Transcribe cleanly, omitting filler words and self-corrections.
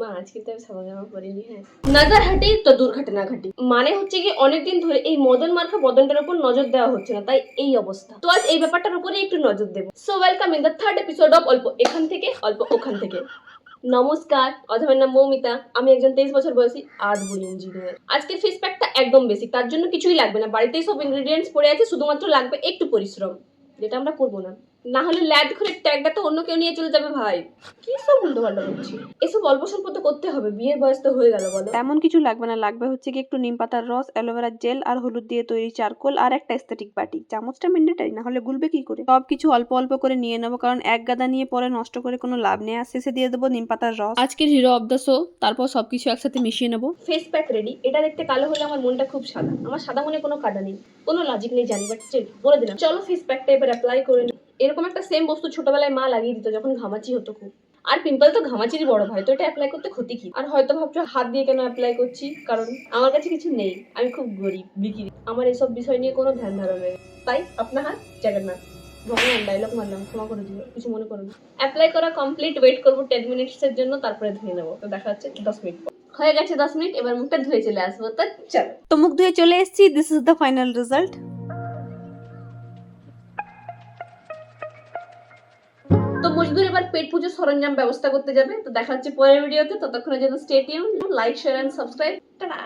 মা আজকে তো সাদা জামা পরিনি। হ্যাঁ, নজর হাটে তো দুর্ঘটনা ঘটে, মানে হচ্ছে কি অনেকদিন ধরে এই মদন মার্কা বদনটার উপর নজর দেওয়া হচ্ছে না, তাই এই অবস্থা। তো আজ এই ব্যাপারটার উপরে একটু নজর দেব। So welcome in the third episode of অল্প এখান থেকে অল্প ওখান থেকে। নমস্কার, অধমের নাম মৌমিতা। আমি একজন 23 বছর বয়সী আর্ট বুড়ি ইঞ্জিনিয়ার। আজকের ফিশ প্যাকটা একদম বেসিক, তার জন্য কিছুই লাগবে না, বাড়িতেই সব ইনগ্রেডিয়েন্টস পড়ে আছে, শুধুমাত্র লাগবে একটু পরিশ্রম, যেটা আমরা করবো না। না হলে ল্যাদ খুলে ট্যাগটা তো অন্য কেউ নিয়ে চলে যাবে ভাই। কি সব উল্টো পাল্টা বলছি। এসব অল্প স্বল্প তো করতে হবে, বিয়ের বয়স তো হয়ে গেল বলো। তেমন কিছু লাগবে না, লাগবে হচ্ছে কি একটু নিম পাতার রস, অ্যালোভেরা জেল আর হলুদ দিয়ে তৈরি চারকোল আর একটা এস্থেটিক বাটি। চামচটা ম্যান্ডেটারি, না হলে গুলবে কি করে। সবকিছু অল্প অল্প করে নিয়ে নেবো, কারণ এক গাদা নিয়ে পরে নষ্ট করে কোনো লাভ নেই। আর শেষে দিয়ে দেবো নিম পাতার রস, আজকের হিরো অফ দ্য শো। তারপর সবকিছু একসাথে মিশিয়ে নেবো। Face pack ready. এটা দেখতে কালো হলে আমার মনটা খুব সাদা, আমার সাদা মনে কোনো কাদা নেই, কোনো লজিক নেই জানি, বাট বলে দিলাম। চলো ফেস প্যাকটা এবার অ্যাপ্লাই করে নিই। এরকম একটা সেম বস্তু ছোটবেলায় মা লাগিয়ে দিত যখন ঘামাচি হতো খুব। আর পিম্পল তো ঘামাচিরই বড় ভাই, তো এটা অ্যাপ্লাই করতে ক্ষতি কি। আর হয়তো ভাবছো হাত দিয়ে কেন অ্যাপ্লাই করছি, কারণ আমার কাছে কিছু নেই, আমি খুব গরিব বিক্রি, আমার এসব বিষয় নিয়ে কোনো ধ্যান ধারণা নেই। তাই আপনার হাত জগন্নাথ। ভগবান ডায়লগ মারলাম, ক্ষমা করে দিও, কিছু মনে করো না। অ্যাপ্লাই করা কমপ্লিট, ওয়েট করবো 10 মিনিটসের জন্য, তারপরে ধুয়ে নেবো। তো দেখা হচ্ছে 10 মিনিট পর। হয়ে গেছে 10 মিনিট, এবার মুখটা ধুয়ে চলে আসবো। তো চলো। তো মুখ ধুয়ে চলে এসেছি, this is the final result. তো মজদুর এবার পেট পুজো সরঞ্জাম ব্যবস্থা করতে যাবে। তো দেখা হচ্ছে পরের ভিডিওতে, ততক্ষণের জন্য stay tune, like share and subscribe. Tata.